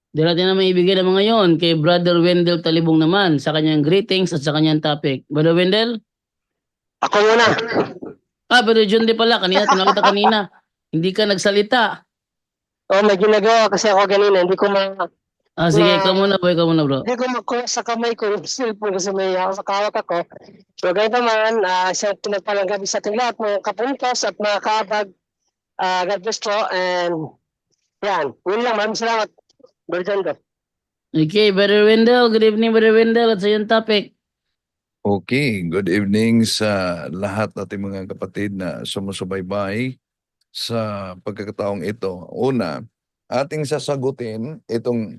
Di natin naman ibigay ng mga yon kay Brother Wendell Talibong naman sa kanyang greetings at sa kanyang topic. Brother Wendell? Ako muna. Brother John di pala. Kanina, tinawag kita kanina. Hindi ka nagsalita. Oh, may ginagawa kasi ako ganina. Hindi ko Sige, ikaw muna po, ikaw muna bro. hindi ko makuha sa kamay ko yung cellphone kasi may kawak ako. So, ganito naman, siya pinagpalang gabi sa ating lahat, mga kapuntos at mga kaabag. God bless po. And, yan. Yun lang. Maraming salamat. Berjando. Okay, Brother Wendell. Good evening, Brother Wendell. At sa iyong topic. Okay, good evening sa lahat nating mga kapatid na sumusubaybay sa pagkakataong ito. Una, ating sasagutin itong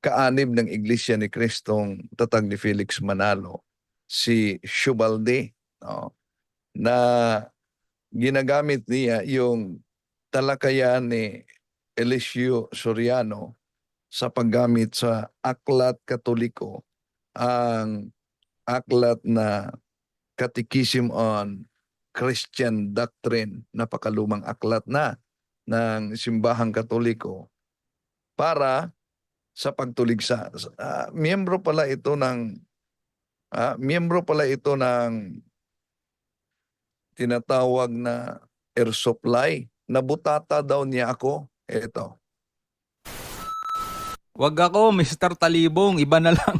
kaanib ng Iglesia ni Kristong tatag ni Felix Manalo, si Shubalde, no, na ginagamit niya yung talakayan ni Eliseo Soriano sa paggamit sa aklat katoliko, ang aklat na Catechism on Christian Doctrine, napakalumang aklat na ng simbahang katoliko, para sa pagtuligsa. Miyembro pala ito ng tinatawag na air supply. Nabutata daw niya ako. Ito. Wag ako, Mr. Talibong. Iba na lang.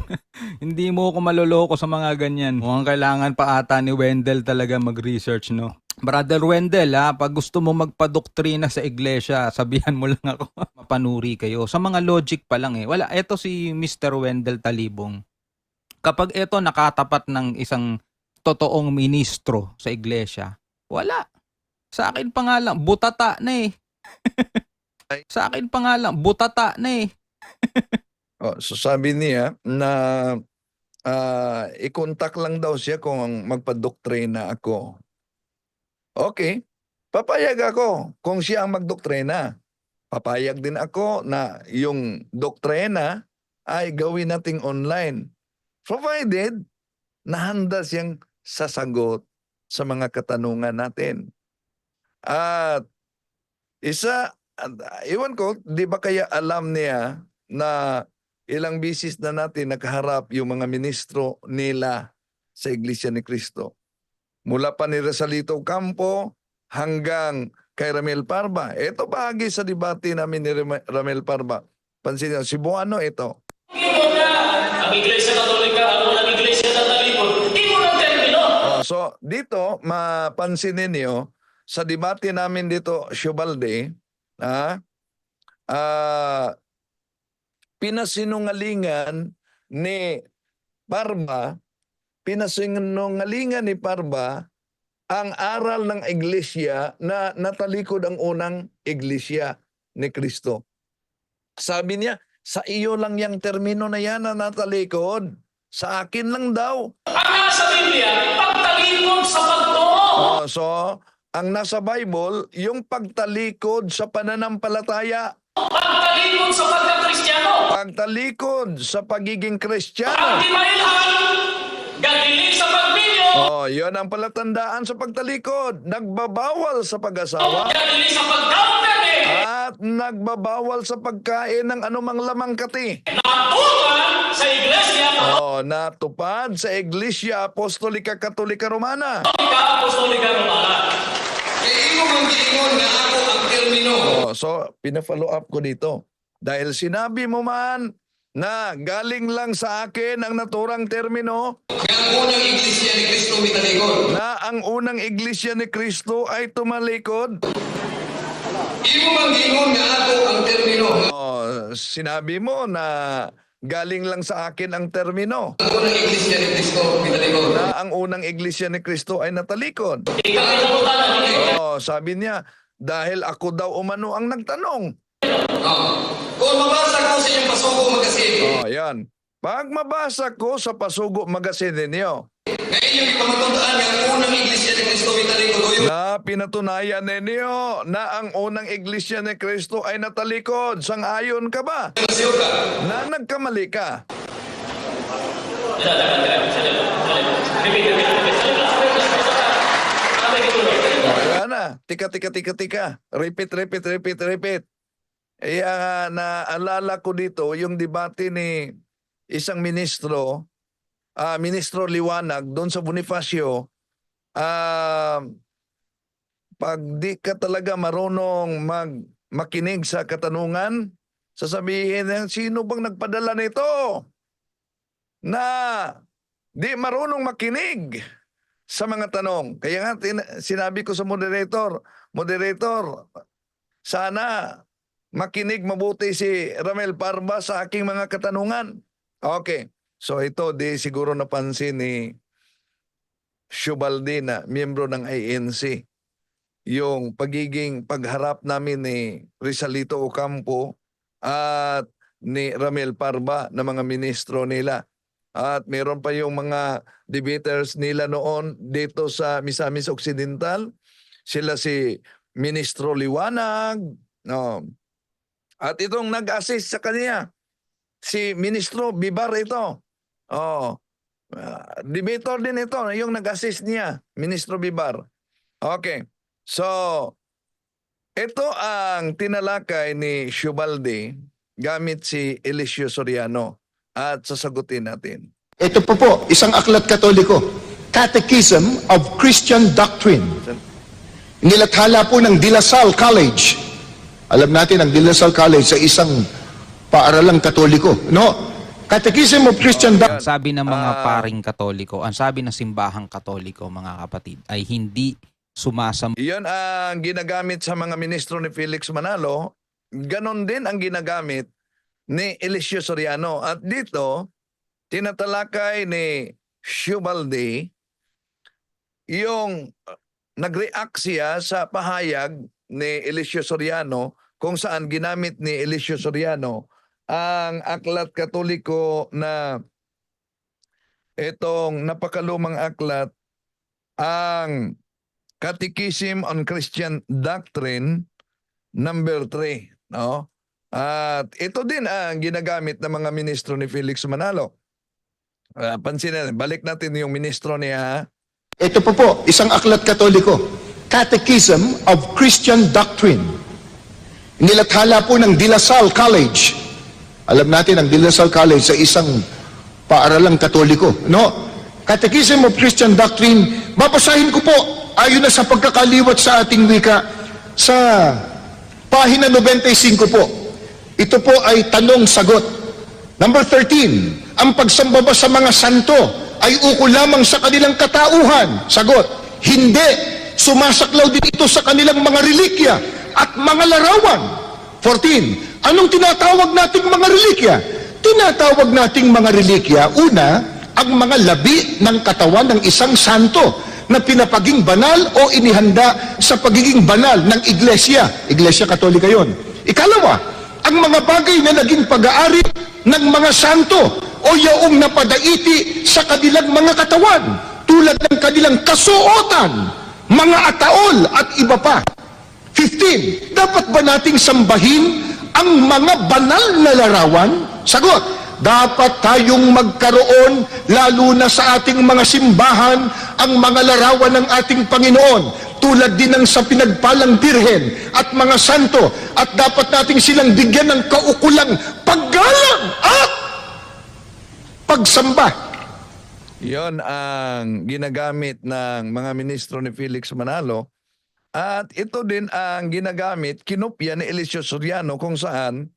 Hindi mo ako maloloko sa mga ganyan. Mukhang kailangan pa ata ni Wendell talaga mag-research, no? Brother Wendell, pag gusto mo magpadoktrina sa iglesia, sabihan mo lang ako. Mapanuri kayo. Sa mga logic pa lang eh. Wala, eto si Mr. Wendell Talibong. Kapag eto nakatapat ng isang totoong ministro sa iglesia, wala. Sa akin pa nga lang, butata na eh. Sa akin pa nga lang, butata na eh. So sabi niya na i-contact lang daw siya kung magpadoktrina ako. Okay, papayag ako kung siya ang magdoktrina. Papayag din ako na yung doktrina ay gawin nating online. Provided nahanda siyang sasagot sa mga katanungan natin. At iwan ko, di ba kaya alam niya na ilang bisis na natin nakaharap yung mga ministro nila sa Iglesia ni Cristo. Mula pa ni Rosalito Campo hanggang kay Ramel Parba. Ito bahagi sa debate namin ni Ramel Parba. Pansin niyo, si Buano ito. Ang Iglesia Katolika, ang Iglesia na talikod, hindi mo ng termino. So dito, mapansin ninyo, sa debate namin dito, Shubalde, pinasinungalingan ni Parba ang aral ng iglesia na natalikod ang unang iglesia ni Kristo. Sabi niya, sa iyo lang yung termino na yan na natalikod. Sa akin lang daw. Ang nasa Biblia, pagtalikod sa pagtungo. So, ang nasa Bible, yung pagtalikod sa pananampalataya. Pagtalikod sa pagkakristyano. Pagtalikod sa pagiging Kristiyano. Pagtimaihan, gagiling sa pagbinyo. Yun ang palatandaan sa pagtalikod. Nagbabawal sa pag-asawa. Gagiling sa pagkaunggani. At nagbabawal sa pagkain ng anumang lamang kati. Natutunan sa Iglesia Natupad sa Iglesia Apostolika Katolika Romana. Apostolika Romana. Imo man giingon nga ako ang termino. So, pina-follow up ko dito. Dahil sinabi mo man na galing lang sa akin ang naturang termino Nga ang unang iglesia ni Kristo mitalikod. na ang unang iglesia ni Kristo ay tumalikod. Imo man giingon nga ako ang termino. Sinabi mo na galing lang sa akin ang termino Ang unang iglesia ni Kristo mitalikod. na ang unang iglesia ni Kristo ay natalikod. Ikaw ay namutanan. Sabi niya, dahil ako daw umano ang nagtanong. Kung mabasa ko sa inyong pasugo magasin, Yan. Pag mabasa ko sa Pasugo Magazine ninyo, na inyong ipamatuntaan nga ang unang iglesia ni Kristo mitalikod. na pinatunayan ninyo na ang unang iglesia ni Kristo ay natalikod, sang-ayon ka ba? Masiyo ka. Na nagkamali ka? Wala na. Tika. Repeat. naalala ko dito yung debate ni isang ministro, Ministro Liwanag, doon sa Bonifacio. Pag di ka talaga marunong makinig sa katanungan, sasabihin niya, sino bang nagpadala nito na di marunong makinig sa mga tanong. Kaya nga sinabi ko sa moderator, sana makinig mabuti si Ramel Parba sa aking mga katanungan. Okay. So ito di siguro napansin ni Shubaldi na miyembro ng ANC. Yung pagharap namin ni Rizalito Ocampo at ni Ramel Parba na mga ministro nila. At meron pa yung mga debaters nila noon dito sa Misamis Occidental. Sila si Ministro Liwanag. No. At itong nag-assist sa kanya, si Ministro Bibar ito. Debater din ito, yung nag-assist niya, Ministro Bibar. Okay. So, ito ang tinalakay ni Shubaldi gamit si Eliseo Soriano at sasagutin natin. Ito po, isang aklat Katoliko, Catechism of Christian Doctrine. Nilathala po ng De La Salle College. Alam natin ang De La Salle College sa isang paaralang Katoliko, no? Catechism of Christian Doctrine. Ang sabi ng mga paring Katoliko, ang sabi ng simbahang Katoliko, mga kapatid, ay hindi sumasamba. Iyon ang ginagamit sa mga ministro ni Felix Manalo. Ganon din ang ginagamit ni Eliseo Soriano. At dito, tinatalakay ni Shubaldi yung nag-react siya sa pahayag ni Eliseo Soriano kung saan ginamit ni Eliseo Soriano ang aklat Katoliko na itong napakalumang aklat, ang Catechism on Christian Doctrine number 3, no? At ito din ang ginagamit ng mga ministro ni Felix Manalo. Pansin natin, balik natin yung ministro niya. Ito po, isang aklat Katoliko, Catechism of Christian Doctrine. Nilathala po ng De La Salle College. Alam natin ang De La Salle College sa isang paaralang Katoliko, no? Catechism of Christian Doctrine, babasahin ko po ayon na sa pagkakaliwat sa ating wika sa pahina 95 po. Ito po ay tanong-sagot. Number 13, ang pagsamba ba sa mga santo ay ukol lamang sa kanilang katauhan? Sagot, hindi. Sumasaklaw din ito sa kanilang mga relikya at mga larawan. 14, anong tinatawag nating mga relikya? Tinatawag nating mga relikya, una, ang mga labi ng katawan ng isang santo na pinapaging banal o inihanda sa pagiging banal ng iglesia. Iglesia Katolika yon. Ikalawa, ang mga bagay na naging pag-aari ng mga santo o yaong napadaiti sa kanilang mga katawan, tulad ng kanilang kasuotan, mga ataol at iba pa. 15, dapat ba nating sambahin ang mga banal na larawan? Sagot, dapat tayong magkaroon, lalo na sa ating mga simbahan, ang mga larawan ng ating Panginoon, tulad din ng sa pinagpalang birhen at mga santo, at dapat nating silang bigyan ng kaukulang paggalang at pagsamba. Yon ang ginagamit ng mga ministro ni Felix Manalo. At ito din ang ginagamit, kinopya ni Eliseo Soriano kung saan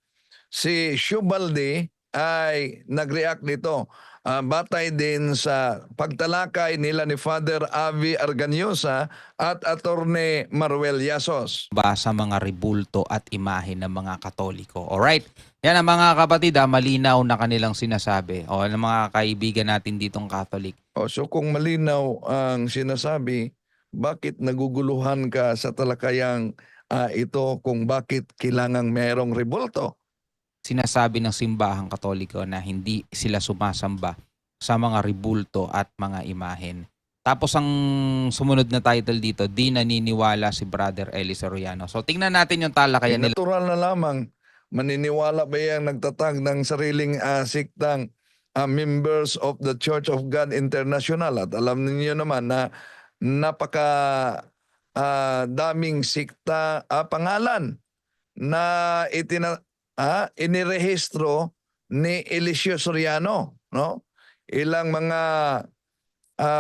si Shubaldi ay nag-react nito. Batay din sa pagtalakay nila ni Father Avi Arganiosa at Attorney Maruel Yasos. Ba sa mga ribulto at imahe ng mga Katoliko. Alright? Yan ang mga kapatid, malinaw na kanilang sinasabi. O ng mga kaibigan natin ditong Catholic. So kung malinaw ang sinasabi, bakit naguguluhan ka sa talakayang ito kung bakit kailangang merong rebulto? Sinasabi ng simbahang Katoliko na hindi sila sumasamba sa mga ribulto at mga imahen. Tapos ang sumunod na title dito, di naniniwala si Brother Eli Soriano. So tingnan natin yung talakayan nila. Natural na lamang, maniniwala ba yung nagtatag ng sariling siktang members of the Church of God International? At alam niyo naman na napaka daming sikta pangalan na inirehistro ni Eliseo Soriano, no? Ilang mga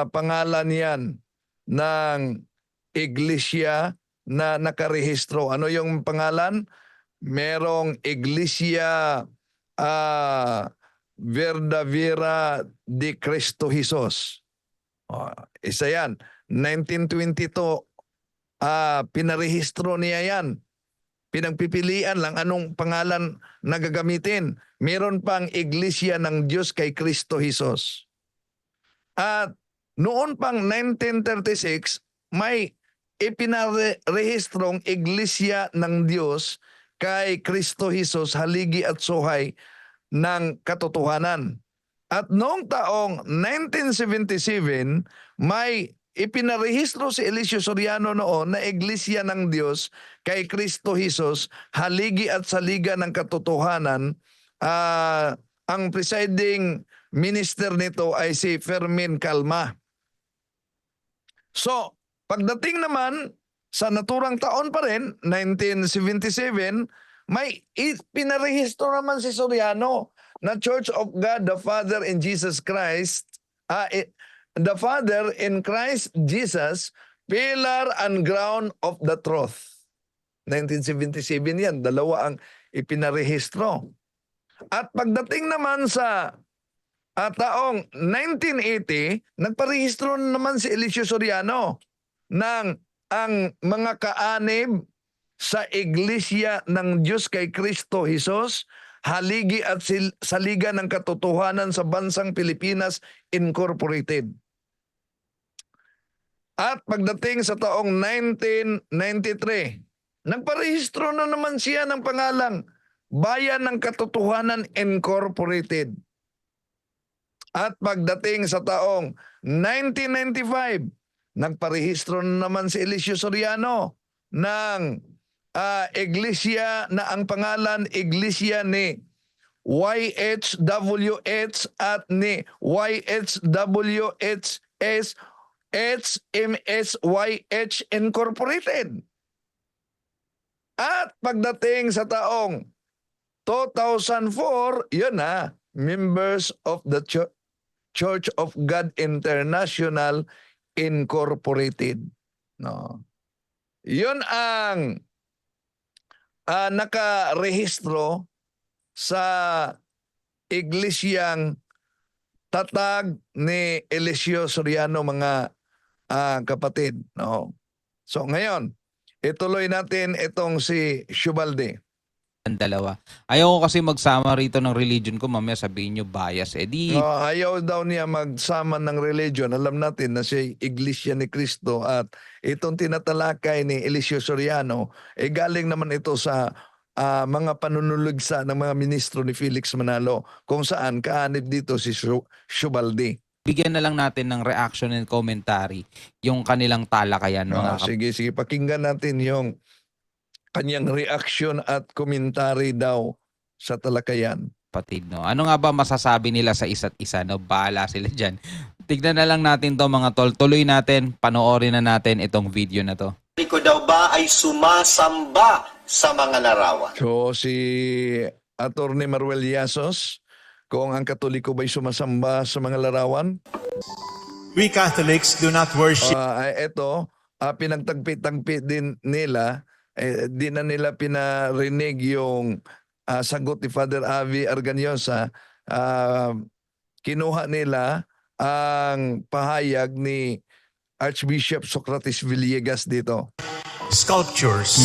pangalan yan ng iglesia na nakarehistro. Ano yung pangalan? Merong Iglesia Verdadera de Cristo Jesus. Isa yan. 1922, pinarehistro niya yan. Pinagpipilian lang anong pangalan na gagamitin. Meron pang Iglesia ng Diyos kay Cristo Jesus. At noon pang 1936, may ipinarehistrong Iglesia ng Diyos kay Cristo Jesus, haligi at suhay ng katotohanan. At noong taong 1977, may ipinarehistro si Eliseo Soriano noon na Iglesia ng Diyos kay Cristo Jesus, haligi at saliga ng katotohanan. Ang presiding minister nito ay si Fermin Calma. So, pagdating naman sa naturang taon pa rin, 1977, may pinarehistro naman si Soriano na Church of God the Father in Jesus Christ, the Father in Christ Jesus, pillar and ground of the truth. 1977 yan, dalawa ang ipinarehistro. At pagdating naman sa taong 1980, nagparehistro naman si Eliseo Soriano ng ang mga kaanib sa Iglesia ng Diyos kay Cristo Jesus, haligi at saliga ng katotohanan sa bansang Pilipinas Incorporated. At pagdating sa taong 1993, nagparehistro na naman siya ng pangalang Bayan ng Katotohanan Incorporated. At pagdating sa taong 1995, nagparehistro na naman si Eliseo Soriano ng iglesia na ang pangalan iglesia ni YHWH at ni YHWHS HMSYH Incorporated. At pagdating sa taong 2004, yun na, members of the Church of God International Incorporated. No. Yun ang nakarehistro sa iglesyang tatag ni Eliseo Soriano, mga kapatid. No. So ngayon, ituloy natin itong si Shubalde. Ang dalawa. Ayaw ko kasi magsama rito ng religion ko, mamaya sabihin nyo bias. Ayaw daw niya magsama ng religion. Alam natin na siya Iglesia ni Cristo at itong tinatalakay ni Eliseo Soriano, galing naman ito sa mga panunulugsa ng mga ministro ni Felix Manalo, kung saan kaanib dito si Shubalde. Bigyan na lang natin ng reaction and commentary yung kanilang talakayan. Sige, pakinggan natin yung kanyang reaction at komentary daw sa talakayan. Kapatid, no? Ano nga ba masasabi nila sa isa't isa? No? Bahala sila dyan. Tignan na lang natin to mga tol. Tuloy natin, panoorin na natin itong video na to. Katoliko daw ba ay sumasamba sa mga larawan? So si Attorney Maruel Yasos, kung ang Katoliko ba'y sumasamba sa mga larawan? We Catholics do not worship. Ito, pinagtagpi-tagpi din nila, di na nila pinarinig yung sagot ni Father Avi Arganyosa. Kinuha nila ang pahayag ni Archbishop Socrates Villegas dito. Sculptures.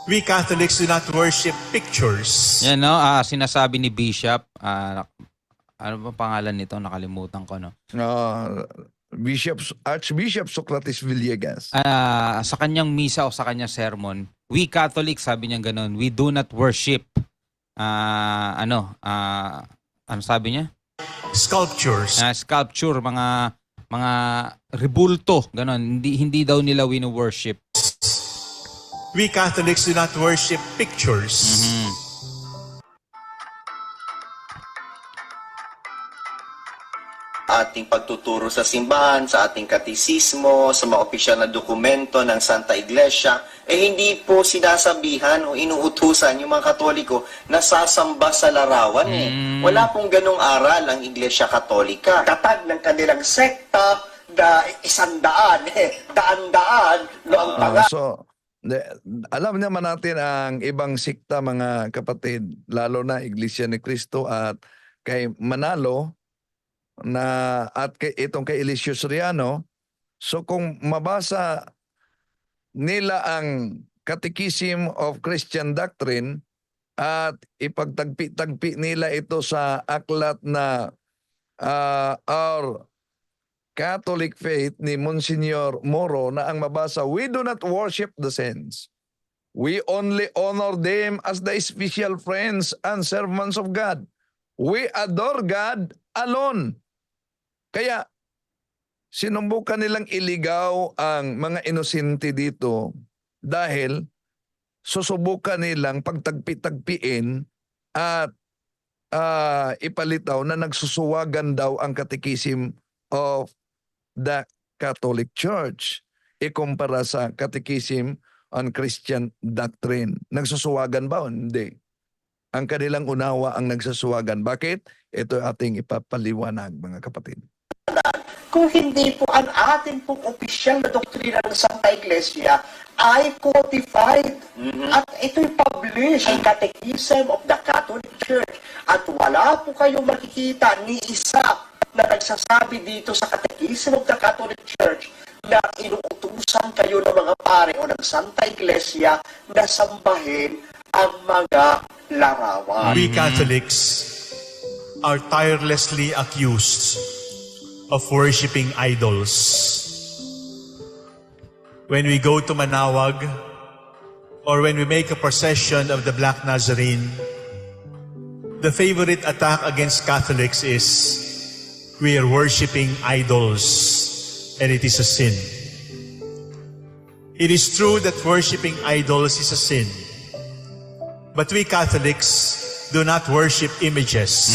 We Catholics do not worship pictures. Yan, no? Sinasabi ni Bishop, ano ba pangalan nito? Nakalimutan ko, no? Archbishop Socrates Villegas. Sa kanyang misa o sa kanyang sermon, we Catholics, sabi niya ganun, we do not worship, ano sabi niya? Sculptures. Sculpture, mga rebulto, ganun. Hindi daw nila wino-worship. We Catholics do not worship pictures. ating pagtuturo sa simbahan, sa ating katisismo, sa mga opisyal na dokumento ng Santa Iglesia, hindi po sinasabihan o inuutusan yung mga Katoliko na sasamba sa larawan. Wala pong ganong aral ang Iglesia Katolika. Katag ng kanilang sekta na 100, daan-daan, no ang tanga. Alam naman natin ang ibang sikta, mga kapatid, lalo na Iglesia ni Cristo at kay Manalo, at itong kay Eliseo Soriano. So kung mabasa nila ang Catechism of Christian Doctrine at ipagtagpi-tagpi nila ito sa aklat na Our Catholic Faith ni Monsignor Moro, na ang mabasa, we do not worship the saints. We only honor them as the special friends and servants of God. We adore God alone. Kaya, sinubukan nilang iligaw ang mga inosente dito dahil susubukan nilang pagtagpi-tagpiin at ipalitaw na nagsusuwagan daw ang Catechism of the Catholic Church ikumpara sa Catechism on Christian Doctrine. Nagsusuwagan ba? Hindi. Ang kanilang unawa ang nagsusuwagan. Bakit? Ito ating ipapaliwanag, mga kapatid. Kung hindi po ang ating pong opisyal na doktrina ng Santa Iglesia ay codified at ito'y published ang Catechism of the Catholic Church, at wala po kayong makikita ni isa na nagsasabi dito sa Catechism of the Catholic Church na inuutusan kayo ng mga pare o ng Santa Iglesia na sambahin ang mga larawan. We Catholics are tirelessly accused of worshiping idols. When we go to Manawag, or when we make a procession of the Black Nazarene, the favorite attack against Catholics is we are worshiping idols, and it is a sin. It is true that worshiping idols is a sin, but we Catholics do not worship images.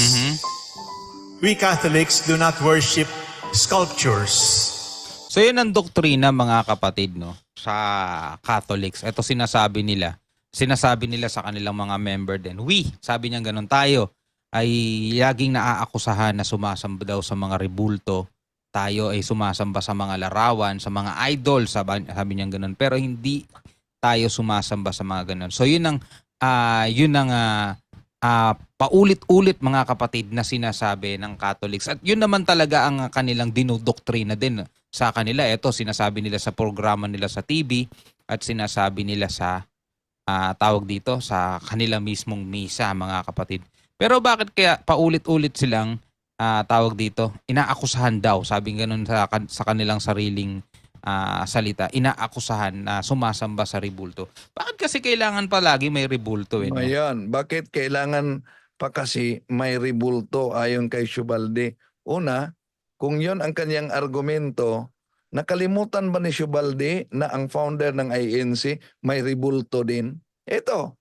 We Catholics do not worship sculptures. So yun ang doktrina, mga kapatid, no, sa Catholics. Ito sinasabi nila sa kanilang mga member din. Sabi niya ganun, tayo ay laging naaakusahan na sumasamba daw sa mga rebulto. Tayo ay sumasamba sa mga larawan, sa mga idol, sabi niya ganun. Pero hindi tayo sumasamba sa mga ganun. So yun ang paulit-ulit, mga kapatid, na sinasabi ng Catholics. At yun naman talaga ang kanilang dinodoktrina din sa kanila. Ito, sinasabi nila sa programa nila sa TV at sinasabi nila sa tawag dito sa kanila mismong misa, mga kapatid. Pero bakit kaya paulit-ulit silang tawag dito, inaakusahan daw, sabi ganun sa kanilang sariling salita, inaakusahan na sumasamba sa rebulto? Bakit kasi kailangan palagi may rebulto? No? Ayan, bakit kailangan pa kasi may rebulto ayon kay Shubaldi? Una, kung yon ang kanyang argumento, nakalimutan ba ni Shubaldi na ang founder ng INC may rebulto din? Ito.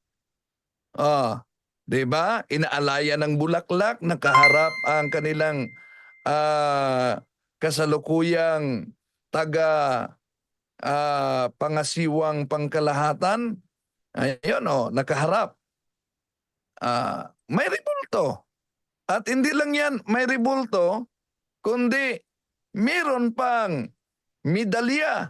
Diba? Inaalaya ng Bulaklak, nakaharap ang kanilang kasalukuyang pangasiwang pangkalahatan. Ayun, nakaharap. May rebulto. At hindi lang yan, may rebulto, kundi meron pang medalya.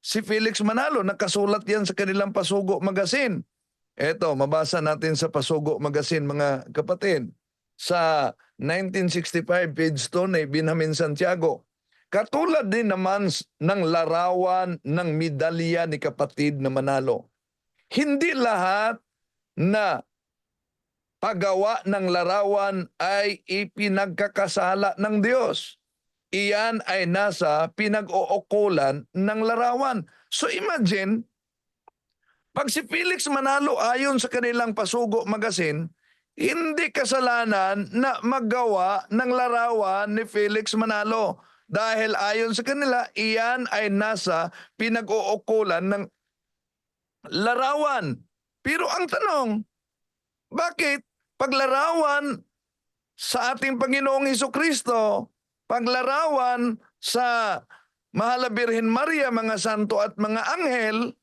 Si Felix Manalo, nakasulat yan sa kanilang Pasugo Magazine. Eto, mabasa natin sa Pasugo Magazine, mga kapatid. Sa 1965, page 2 ni Benjamin Santiago. Katulad din naman ng larawan ng medalya ni kapatid na Manalo. Hindi lahat na paggawa ng larawan ay ipinagkakasala ng Diyos. Iyan ay nasa pinag-uukulan ng larawan. So imagine, pag si Felix Manalo ayon sa kanilang Pasugo Magazine, hindi kasalanan na maggawa ng larawan ni Felix Manalo. Dahil ayon sa kanila, iyan ay nasa pinag-uukulan ng larawan. Pero ang tanong, bakit paglarawan sa ating Panginoong Hesukristo, paglarawan sa Mahal na Birhen Maria, mga santo at mga anghel,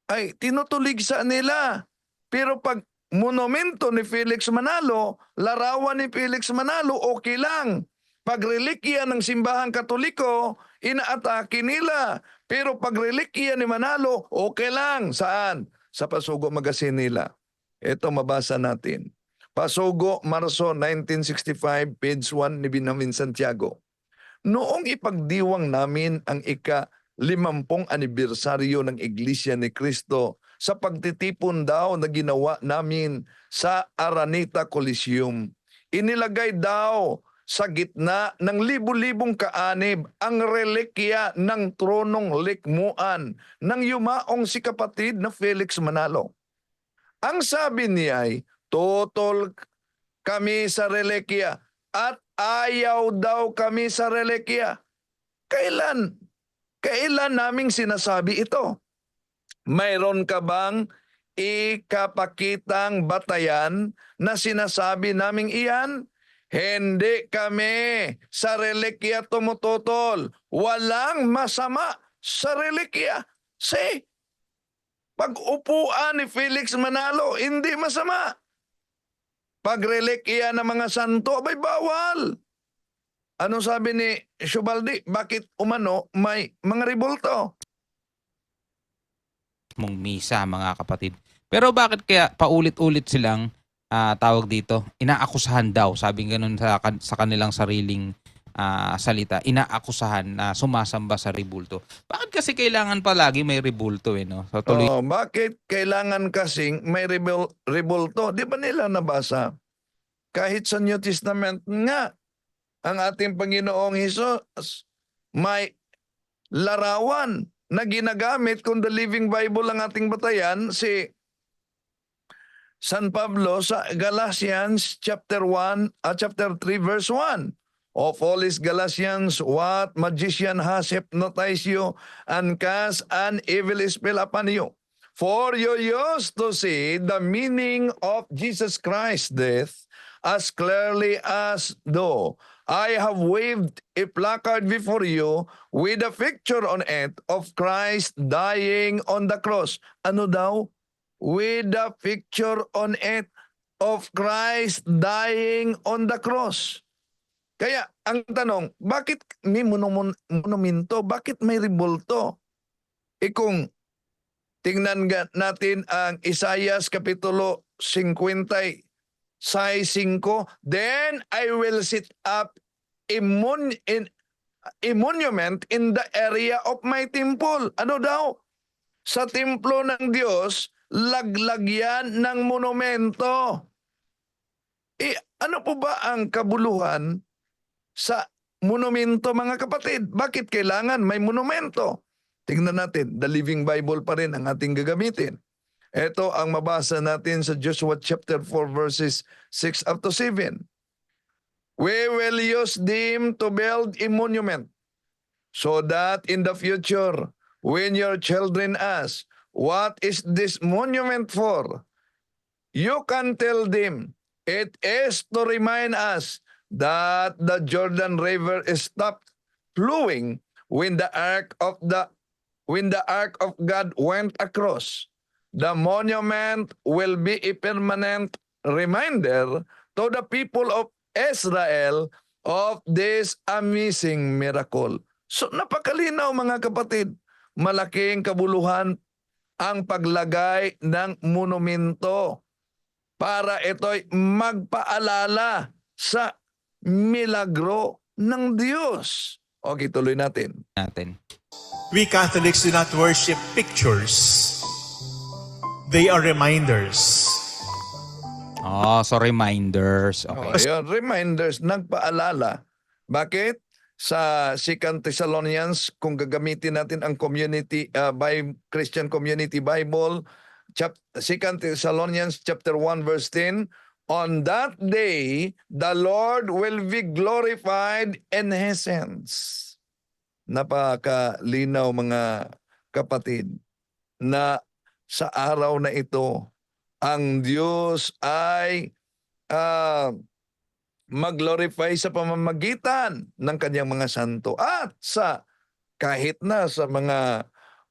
ay tinutulig sa nila. Pero pag monumento ni Felix Manalo, larawan ni Felix Manalo, okay lang. Pag relikya ng simbahang Katoliko, inaatake nila. Pero pag relikya ni Manalo, okay lang. Saan? Sa Pasugo Magazine nila. Ito mabasa natin. Pasugo, Marso 1965, page 1 ni Binamin Santiago. Noong ipagdiwang namin ang ika-50 anibersaryo ng Iglesia ni Cristo sa pagtitipon daw na ginawa namin sa Araneta Coliseum, inilagay daw sa gitna ng libu-libong kaanib ang relikya ng tronong likmuan ng yumaong si kapatid na Felix Manalo. Ang sabi niya ay, tutol kami sa relikya at ayaw daw kami sa relikya. Kailan naming sinasabi ito? Mayroon ka bang ikapakitang batayan na sinasabi naming iyan? Hindi kami sa relikya tumututol. Walang masama sa relikya. See? Pag-upuan ni Felix Manalo, hindi masama. Pag-relikya ng mga santo, abay bawal. Anong sabi ni Shubaldi? Bakit umano may mga ribulto? Mong misa, mga kapatid. Pero bakit kaya paulit-ulit silang tawag dito, inaakusahan daw, sabi ganun sa kanilang sariling salita, inaakusahan na sumasamba sa ribulto. Bakit kasi kailangan palagi may ribulto no? So, tuloy. Bakit kailangan kasing may ribulto? Di ba nila nabasa? Kahit sa New Testament nga, ang ating Panginoong Hesus may larawan na ginagamit kung the Living Bible ang ating batayan, si San Pablo sa Galatians chapter 3 verse 1. Of all is Galatians, what magician has hypnotized you and cast an evil spell upon you? For you used to see the meaning of Jesus Christ's death as clearly as though I have waved a placard before you with a picture on it of Christ dying on the cross. Ano daw? With a picture on it of Christ dying on the cross. Kaya ang tanong, bakit may monumento? Bakit may ribulto? Kung tingnan natin ang Isaias Kapitulo 50, 5, then I will set up a monument in the area of my temple. Ano daw? Sa templo ng Diyos, laglagyan ng monumento. Ano po ba ang kabuluhan sa monumento, mga kapatid? Bakit kailangan may monumento? Tingnan natin, the Living Bible pa rin ang ating gagamitin. Ito ang mabasa natin sa Joshua chapter 4 verses 6 up to 7. We will use them to build a monument so that in the future, when your children ask, what is this monument for? You can tell them, it is to remind us that the Jordan River stopped flowing when the ark of God went across. The monument will be a permanent reminder to the people of Israel of this amazing miracle. So napakalinaw, mga kapatid, malaking kabuluhan ang paglagay ng monumento para ito'y magpaalala sa milagro ng Diyos. Okay, tuloy natin. We Catholics do not worship pictures. They are reminders. So reminders. Okay. Ayun, reminders, nagpaalala. Bakit? Sa 2 Thessalonians, kung gagamitin natin ang community Christian Community Bible, 2 Thessalonians chapter 1 verse 10, on that day, the Lord will be glorified in His hands. Napakalinaw, mga kapatid, na sa araw na ito, ang Diyos ay mag-glorify sa pamamagitan ng kanyang mga santo. At kahit na sa mga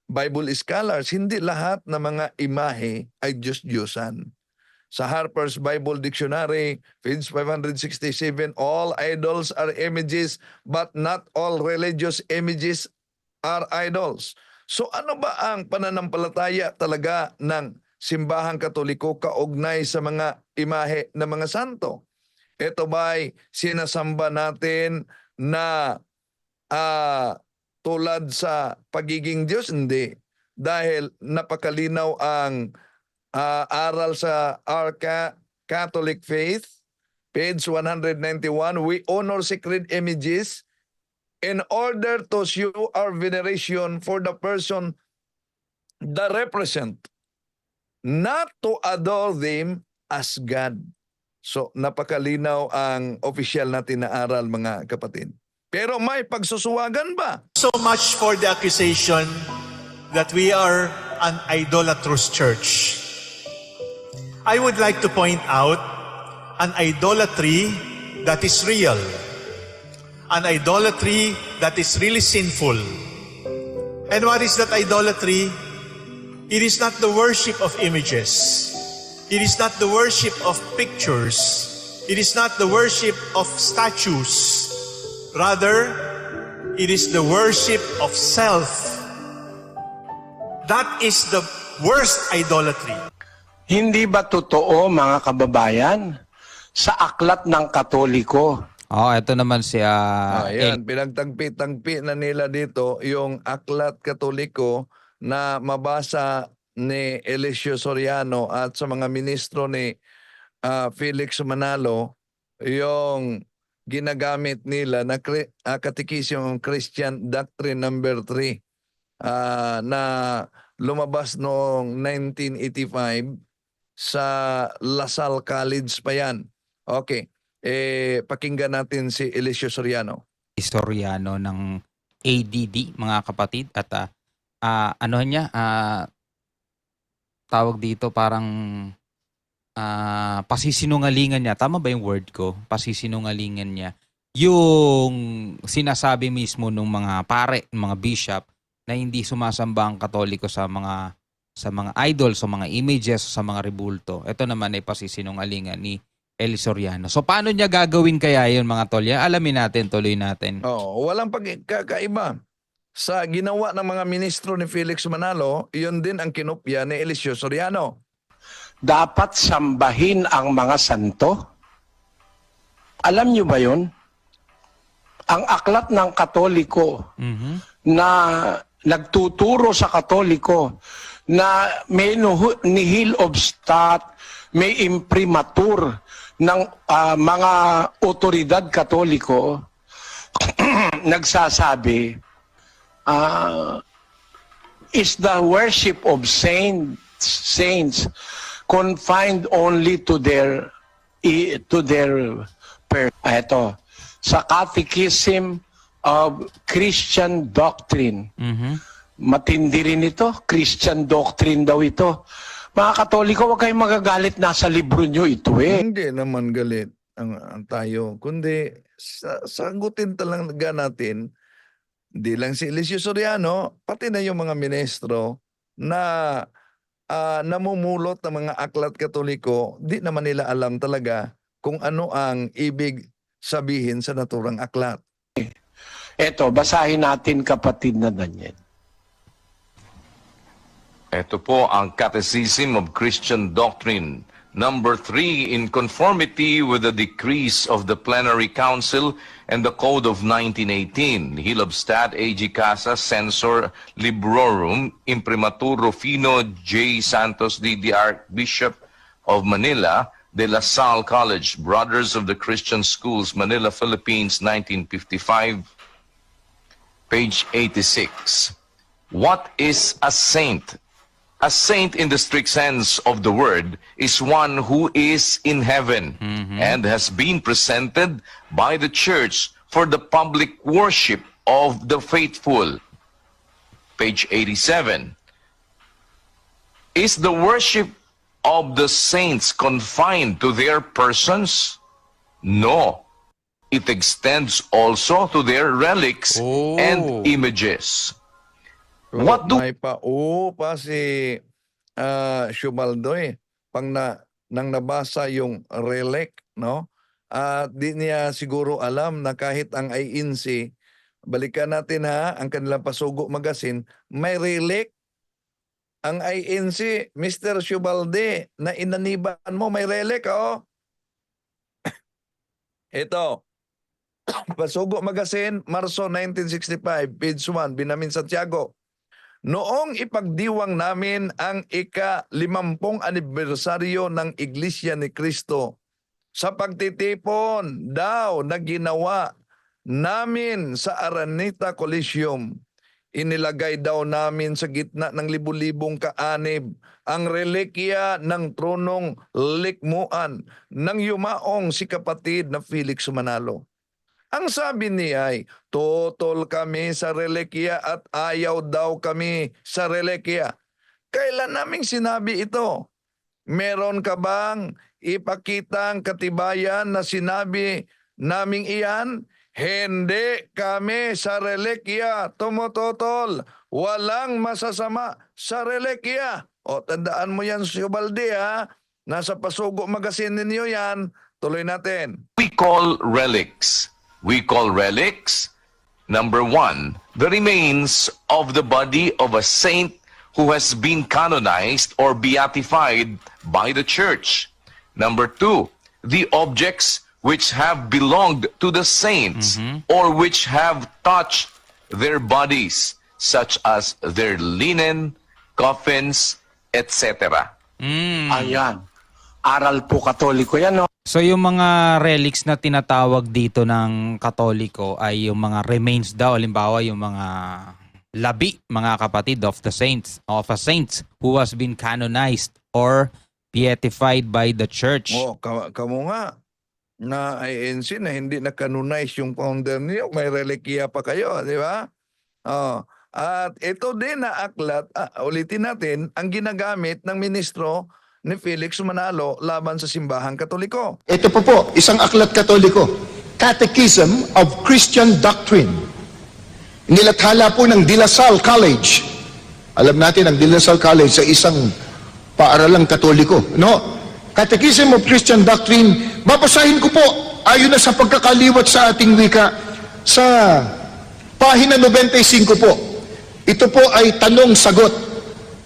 Bible scholars, hindi lahat ng mga imahe ay Diyos-Diyosan. Sa Harper's Bible Dictionary, page 567, all idols are images, but not all religious images are idols. So ano ba ang pananampalataya talaga ng simbahang Katoliko kaugnay sa mga imahe ng mga santo? Ito ba'y sinasamba natin na tulad sa pagiging Diyos? Hindi. Dahil napakalinaw ang aral sa our Catholic faith, page 191, we honor sacred images in order to show our veneration for the person that represent, not to adore them as God. So, napakalinaw ang official natin na aral, mga kapatid. Pero may pagsusuwagan ba? So much for the accusation that we are an idolatrous church. I would like to point out an idolatry that is real. An idolatry that is really sinful. And what is that idolatry? It is not the worship of images. It is not the worship of pictures. It is not the worship of statues. Rather, it is the worship of self. That is the worst idolatry. Hindi ba totoo, mga kababayan, sa aklat ng Katoliko? Ito naman si Ayan, pinagtagpi-tagpi na nila dito yung Aklat Katoliko na mabasa ni Eliseo Soriano at sa mga ministro ni Felix Manalo, yung ginagamit nila na Catechism Christian Doctrine number 3 na lumabas noong 1985 sa LaSalle College pa yan. Okay. Pakinggan natin si Eliseo Soriano. Soriano ng ADD, mga kapatid. At ano niya, tawag dito parang pasisinungalingan niya. Tama ba yung word ko? Pasisinungalingan niya. Yung sinasabi mismo ng mga pare, ng mga bishop, na hindi sumasamba ang Katoliko sa mga idols, sa mga images, sa mga rebulto. Ito naman ay pasisinungalingan ni Eli Soriano. So paano niya gagawin kaya yun, mga tolya? Alamin natin, tuloy natin. Walang pagkakaiba. Sa ginawa ng mga ministro ni Felix Manalo, yun din ang kinopya ni Eliseo Soriano. Dapat sambahin ang mga santo? Alam niyo ba yun? Ang aklat ng Katoliko na nagtuturo sa Katoliko na may nihil obstat, may imprimatur ng mga otoridad Katoliko nagsasabi, is the worship of saints confined only to their eto, sa Catechism of Christian Doctrine. Matindi rin ito. Christian Doctrine daw ito. Mga Katoliko, huwag kayong magagalit. Nasa libro nyo ito Hindi naman galit ang tayo. Kundi sagutin talaga natin, di lang si Eliseo Soriano, pati na yung mga ministro na namumulot ng mga aklat Katoliko, di naman nila alam talaga kung ano ang ibig sabihin sa naturang aklat. Eto, basahin natin, kapatid na Daniel. Ito po ang Catechism of Christian Doctrine, number 3, in conformity with the decrees of the Plenary Council and the Code of 1918, Nihil obstat AG Casa Censor Librorum Imprimatur Rufino J. Santos DDR, Bishop of Manila, De La Salle College, Brothers of the Christian Schools, Manila, Philippines, 1955, page 86. What is a saint? A saint in the strict sense of the word is one who is in heaven and has been presented by the church for the public worship of the faithful. Page 87. Is the worship of the saints confined to their persons? No. it extends also to their relics and images. What do May pa si Shubaldoy nang nabasa yung relic, no? At di niya siguro alam na kahit ang INC, balikan natin ha, ang kanilang Pasugo Magazine, may relic. Ang INC, Mr. Shubalde, na inaniban mo, may relic, oh. Ito, Pasugo Magazine, Marso 1965, page 1, Binamin Santiago. Noong ipagdiwang namin ang ika-50 anibersaryo ng Iglesia ni Cristo, sa pagtitipon daw na ginawa namin sa Araneta Coliseum, inilagay daw namin sa gitna ng libu-libong kaanib ang relikya ng tronong likmuan ng yumaong si kapatid na Felix Manalo. Ang sabi niya ay, tutol kami sa relikya at ayaw daw kami sa relikya. Kailan naming sinabi ito? Meron ka bang ipakitang katibayan na sinabi naming iyan? Hindi kami sa relikya tumututol. Walang masasama sa relikya. O tandaan mo yan, Shubalde, ha? Nasa Pasugo Magazine ninyo yan. Tuloy natin. we call relics? We call relics, number 1, the remains of the body of a saint who has been canonized or beatified by the church. Number 2, the objects which have belonged to the saints or which have touched their bodies, such as their linen, coffins, etc. Ayan. Aral po Katoliko yan, no? So yung mga relics na tinatawag dito ng Katoliko ay yung mga remains daw, halimbawa yung mga labi, mga kapatid, of a saint who has been canonized or beatified by the church. O, kamo nga, na INC na hindi na-canonize yung founder niyo, may relikya pa kayo, di ba? At ito din na aklat, ulitin natin, ang ginagamit ng ministro ni Felix Manalo laban sa simbahang Katoliko. Ito po, isang aklat Katoliko, Catechism of Christian Doctrine. Nilathala po ng De La Salle College. Alam natin, ang De La Salle College sa isang paaralang Katoliko, no? Catechism of Christian Doctrine, babasahin ko po, ayon na sa pagkakaliwat sa ating wika, sa pahina 95 po. Ito po ay tanong-sagot.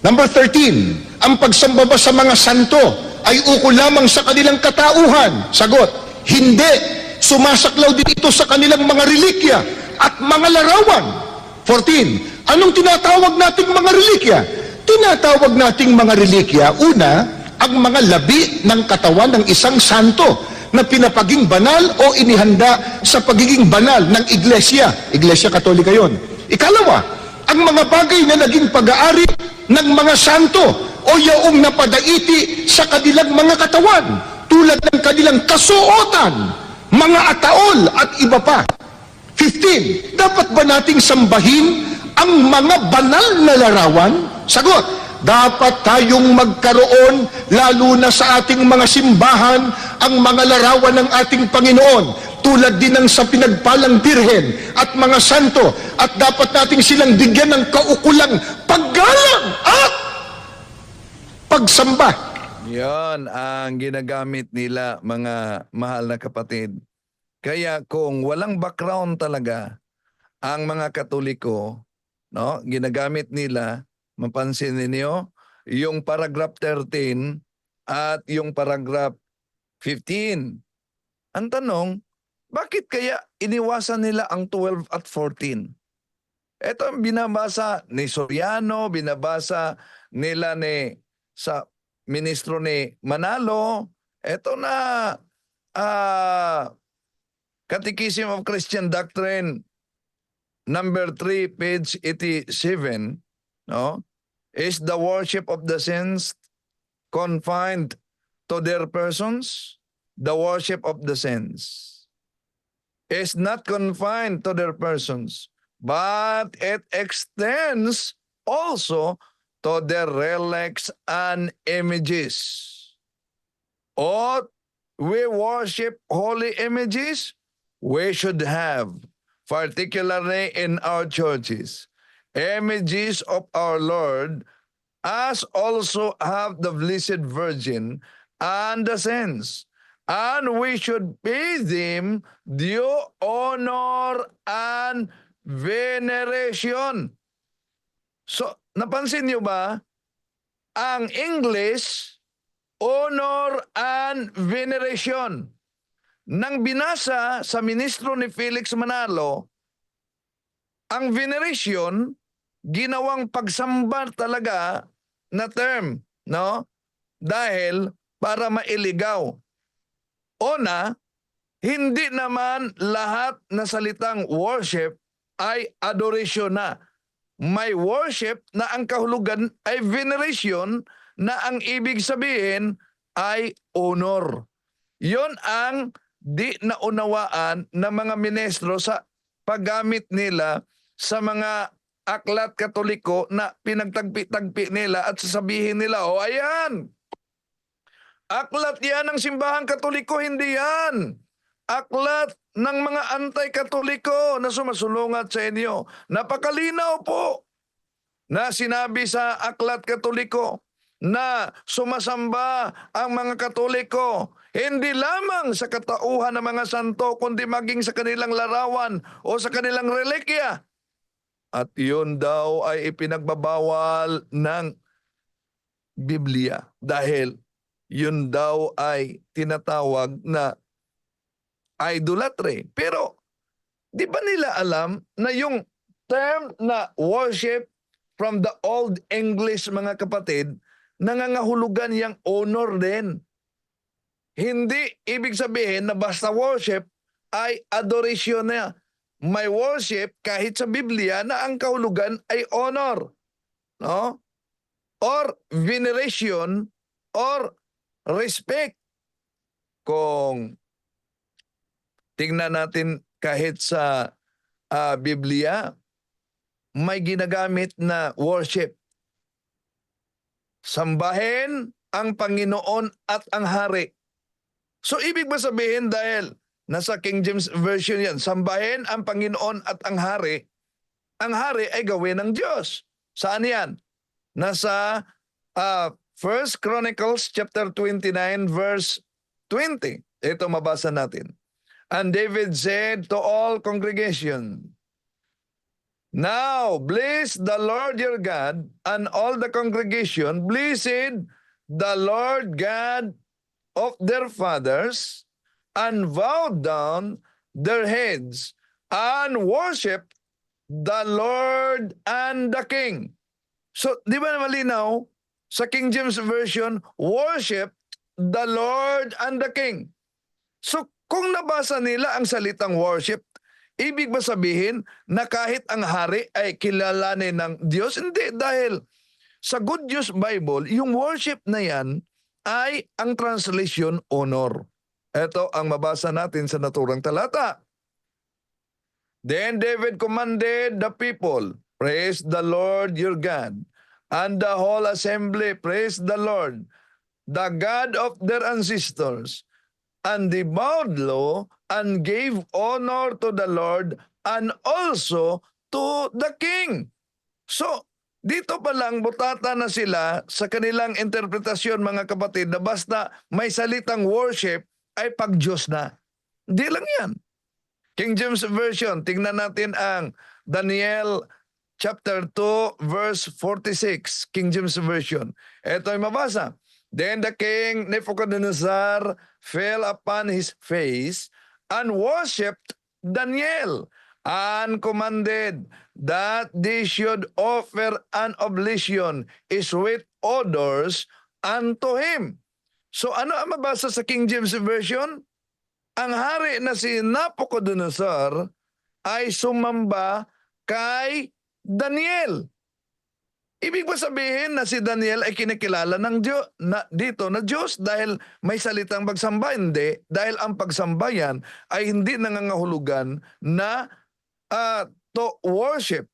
Number 13, ang pagsamba ba sa mga santo ay ukol lamang sa kanilang katauhan? Sagot, hindi. Sumasaklaw din ito sa kanilang mga relikya at mga larawan. 14, anong tinatawag nating mga relikya? Tinatawag nating mga relikya, una, ang mga labi ng katawan ng isang santo na pinapaging banal o inihanda sa pagiging banal ng iglesia. Iglesia Katolika yon. Ikalawa, ang mga bagay na naging pag-aari ng mga santo o yaong napadaiti sa kanilang mga katawan, tulad ng kanilang kasuotan, mga ataol at iba pa. 15, dapat ba nating sambahin ang mga banal na larawan? Sagot, dapat tayong magkaroon, lalo na sa ating mga simbahan, ang mga larawan ng ating Panginoon, tulad din ng sa pinagpalang birhen at mga santo, at dapat nating silang bigyan ng kaukulang paggalang at pagsamba. Yan ang ginagamit nila, mga mahal na kapatid. Kaya kung walang background talaga ang mga Katoliko, no, ginagamit nila, mapansin ninyo, yung paragraph 13 at yung paragraph 15. Ang tanong, bakit kaya iniwasan nila ang 12 at 14? Ito ang binabasa ni Soriano, binabasa nila sa ministro ni Manalo. Ito na Catechism of Christian Doctrine number 3, page 87, no? Is the worship of the saints confined to their persons? The worship of the saints is not confined to their persons, but it extends also to their relics and images. Or we worship holy images we should have, particularly in our churches, images of our Lord, as also have the Blessed Virgin and the saints. And we should pay them due honor and veneration. So, napansin niyo ba? Ang English, honor and veneration. Nang binasa sa ministro ni Felix Manalo, ang veneration, ginawang pagsamba talaga na term, no? Dahil para mailigaw. Una, hindi naman lahat na salitang worship ay adoration na. May worship na ang kahulugan ay veneration na ang ibig sabihin ay honor. Yon ang di naunawaan ng mga ministro sa paggamit nila sa mga aklat Katoliko na pinagtagpi-tagpi nila at sasabihin nila, oh ayan, aklat yan ng simbahang Katoliko, hindi yan. Aklat ng mga anti-Katoliko na sumasulungat sa inyo. Napakalinaw po na sinabi sa aklat Katoliko na sumasamba ang mga Katoliko hindi lamang sa katauhan ng mga santo kundi maging sa kanilang larawan o sa kanilang relikya. At yun daw ay ipinagbabawal ng Biblia dahil yun daw ay tinatawag na idolatry. Pero di ba nila alam na yung term na worship from the Old English, mga kapatid, nangangahulugan yung honor din. Hindi ibig sabihin na basta worship ay adoration na. May worship kahit sa Biblia na ang kahulugan ay honor, no? Or veneration or respect. Kung tingnan natin kahit sa Biblia, may ginagamit na worship. Sambahin ang Panginoon at ang Hari. So ibig ba sabihin dahil nasa King James Version yan, sambahin ang Panginoon at ang Hari ay gawin ng Diyos. Saan yan? Nasa 1 Chronicles chapter 29 verse 20. Ito mabasa natin. And David said to all congregation, now bless the Lord your God, and all the congregation blessed the Lord God of their fathers, and bowed down their heads and worshiped the Lord and the King. So, di ba malinaw? Sa King James Version, worship the Lord and the King. So, kung nabasa nila ang salitang worship, ibig ba sabihin na kahit ang hari ay kilalanin ng Diyos? Hindi, dahil sa Good News Bible, yung worship na yan ay ang translation honor. Ito ang mabasa natin sa naturang talata. Then David commanded the people, praise the Lord your God, and the whole assembly praise the Lord, the God of their ancestors. And they bowed low and gave honor to the Lord and also to the King. So, dito pa lang butata na sila sa kanilang interpretasyon, mga kapatid, na basta may salitang worship ay pag-Diyos na. Hindi lang yan. King James Version, tingnan natin ang Daniel chapter 2 verse 46, King James Version. Ito ay mabasa. Then the king Nebuchadnezzar fell upon his face and worshipped Daniel and commanded that they should offer an oblation, sweet odors unto him. So ano ang mabasa sa King James Version? Ang hari na si Nebuchadnezzar ay sumamba kay Daniel. Ibig ba sabihin na si Daniel ay kinikilala ng Diyos, dito na Diyos dahil may salitang pagsamba? Hindi. Dahil ang pagsamba yan ay hindi nangangahulugan na to worship,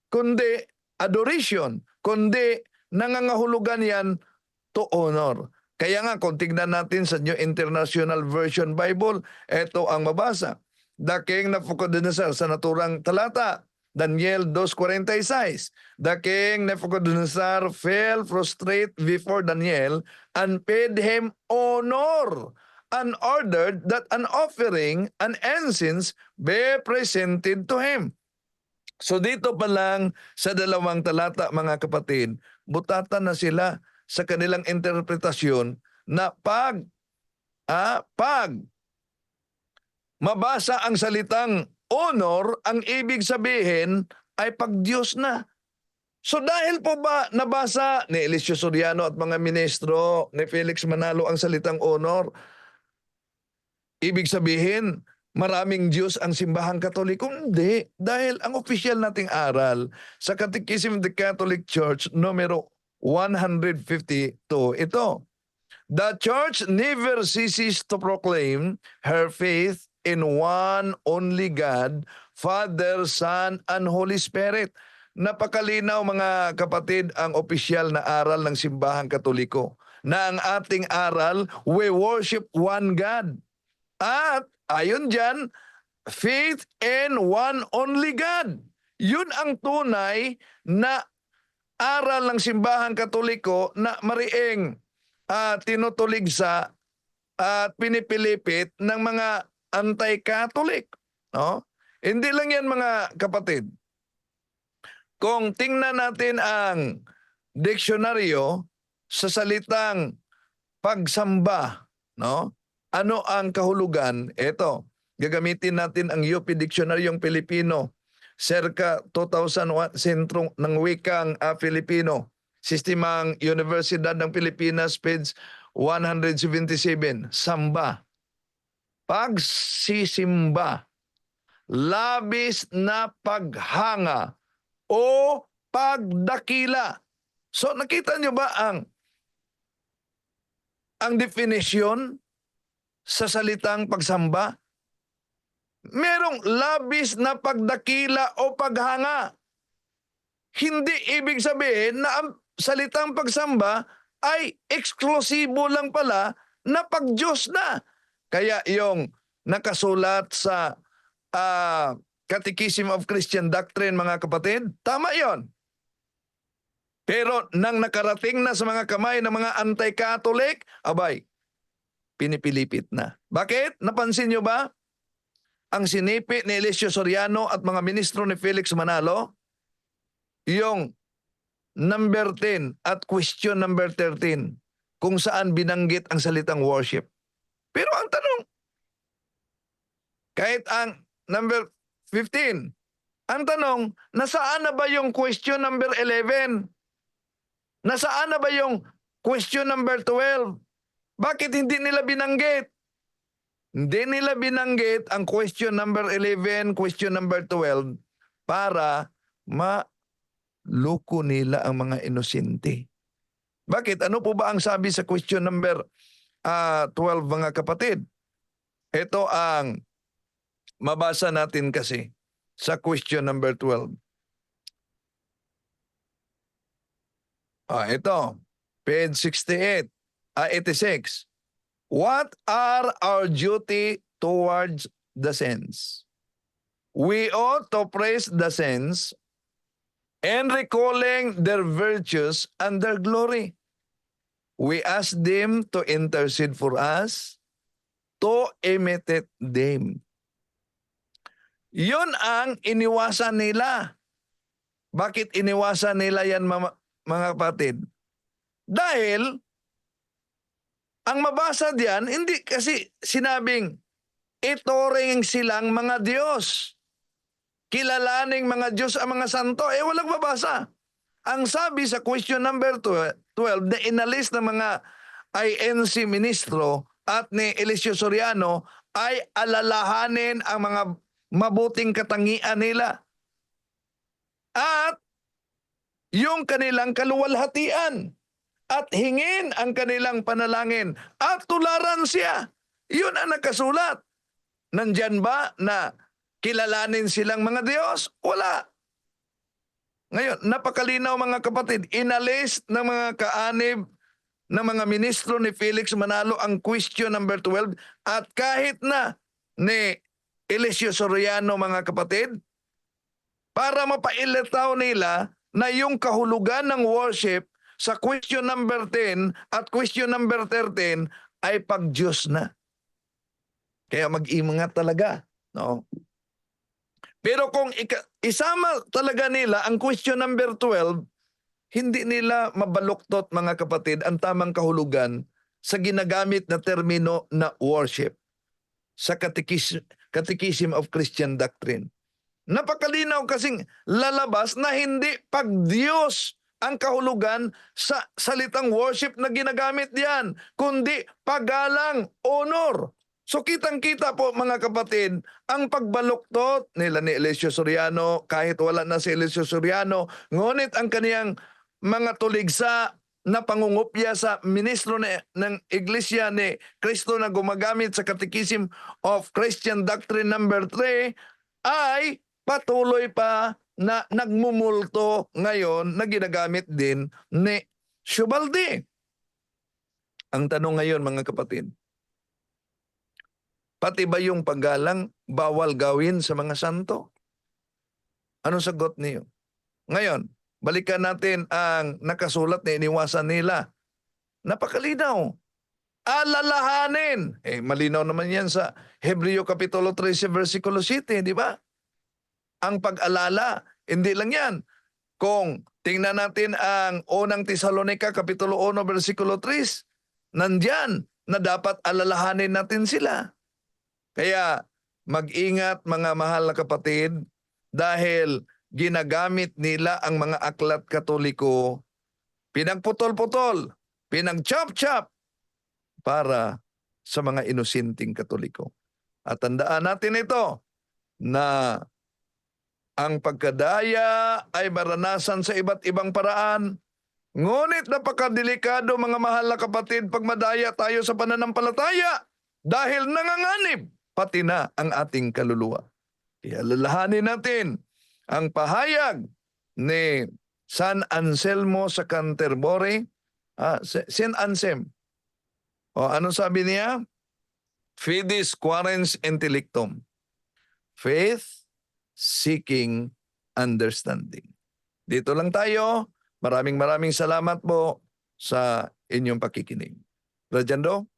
kundi adoration, kundi nangangahulugan yan to honor. Kaya nga, kung tignan natin sa New International Version Bible, ito ang mabasa. The king Nebuchadnezzar sa naturang talata, Daniel 2:46. The king Nebuchadnezzar fell prostrate before Daniel and paid him honor and ordered that an offering and incense be presented to him. So dito pa lang sa dalawang talata, mga kapatid, butatan na sila sa kanilang interpretasyon na pag mabasa ang salitang honor, ang ibig sabihin ay pag-Diyos na. So dahil po ba nabasa ni Eliseo Soriano at mga ministro ni Felix Manalo ang salitang honor, ibig sabihin maraming Diyos ang simbahang Katoliko? Hindi. Dahil ang opisyal nating aral sa Catechism of the Catholic Church, numero 152, ito. The Church never ceases to proclaim her faith in one only God, Father, Son, and Holy Spirit. Napakalinaw, mga kapatid, ang opisyal na aral ng simbahang Katoliko na ang ating aral, we worship one God. At ayon dyan, faith in one only God. Yun ang tunay na aral ng simbahang Katoliko na mariing tinutuligsa at pinipilipit ng mga anti-Catholic. No? Hindi lang yan, mga kapatid. Kung tingnan natin ang diksyonaryo sa salitang pagsamba, no? Ano ang kahulugan? Ito, gagamitin natin ang UP Diksionaryong Pilipino, circa 2001, Sentro ng Wikang Filipino, Sistemang Universidad ng Pilipinas, page 177, samba. Pagsisimba, labis na paghanga o pagdakila. So nakita nyo ba ang definition sa salitang pagsamba? Merong labis na pagdakila o paghanga. Hindi ibig sabihin na ang salitang pagsamba ay eksklusibo lang pala na pag-Diyos na. Kaya yung nakasulat sa Catechism of Christian Doctrine, mga kapatid, tama yon. Pero nang nakarating na sa mga kamay ng mga anti-Catholic, abay, pinipilipit na. Bakit? Napansin nyo ba? Ang sinipi ni Eliseo Soriano at mga ministro ni Felix Manalo, yung number 10 at question number 13, kung saan binanggit ang salitang worship. Pero ang tanong, kahit ang number 15, ang tanong, nasaan na ba yung question number 11? Nasaan na ba yung question number 12? Bakit hindi nila binanggit? Hindi nila binanggit ang question number 11, question number 12 para maloko nila ang mga inosente. Bakit? Ano po ba ang sabi sa question number 12, mga kapatid? Ito ang mabasa natin kasi sa question number 12. Ito, page 86. What are our duty towards the saints? We ought to praise the saints and recalling their virtues and their glory. We ask them to intercede for us, to imitate them. Yun ang iniwasan nila. Bakit iniwasan nila yan, mga kapatid? Dahil ang mabasa diyan, hindi kasi sinabing ito ring silang mga Diyos. Kilalaning mga Diyos ang mga santo. Walang mabasa. Ang sabi sa question number 12, na inalis ng mga INC ministro at ni Eliseo Soriano ay alalahanin ang mga mabuting katangian nila. At yung kanilang kaluwalhatian. At hingin ang kanilang panalangin. At tularan siya. Yun ang nakasulat. Nandyan ba na kilalanin silang mga Diyos? Wala. Ngayon, napakalinaw, mga kapatid. Inalis ng mga kaanib ng mga ministro ni Felix Manalo ang question number 12 at kahit na ni Eliseo Soriano, mga kapatid, para mapailitaw nila na yung kahulugan ng worship sa question number 10 at question number 13 ay pag-Diyos na. Kaya mag-iingat talaga, no? Pero kung isama talaga nila ang question number 12, hindi nila mabaluktot, mga kapatid, ang tamang kahulugan sa ginagamit na termino na worship sa Catechism of Christian Doctrine. Napakalinaw kasing lalabas na hindi pag-Diyos ang kahulugan sa salitang worship na ginagamit diyan, kundi paggalang, honor. So kitang-kita po, mga kapatid, ang pagbaluktot nila ni Eliseo Soriano, kahit wala na si Eliseo Soriano, ngunit ang kaniyang mga tuligsa na pangungupya sa ministro ng Iglesia ni Cristo na gumagamit sa Catechism of Christian Doctrine number 3 ay patuloy pa na nagmumulto ngayon na ginagamit din ni Shubaldi. Ang tanong ngayon, mga kapatid, pati ba yung paggalang bawal gawin sa mga santo? Anong sagot niyo? Ngayon, balikan natin ang nakasulat na iniwasan nila. Napakalinaw. Alalahanin. Malinaw naman yan sa Hebreo Kapitulo 13, versikulo 7, di ba? Ang pag-alala, hindi lang yan. Kung tingnan natin ang unang Tesalonica, Kapitulo 1, versikulo 3, nandyan na dapat alalahanin natin sila. Kaya mag-ingat, mga mahal na kapatid, dahil ginagamit nila ang mga aklat Katoliko, pinagputol-putol, pinag-chop-chop para sa mga inusinting Katoliko. At tandaan natin ito, na ang pagkadaya ay maranasan sa iba't ibang paraan. Ngunit napakadelikado, mga mahal na kapatid, pag madaya tayo sa pananampalataya dahil nanganganib pati na ang ating kaluluwa. Kaya lalahanin natin ang pahayag ni San Anselmo sa Canterbury, Saint Ansem. Anong sabi niya? Fides quaerens intellectum. Faith seeking understanding. Dito lang tayo. Maraming salamat po sa inyong pakikinig. Brother Jando?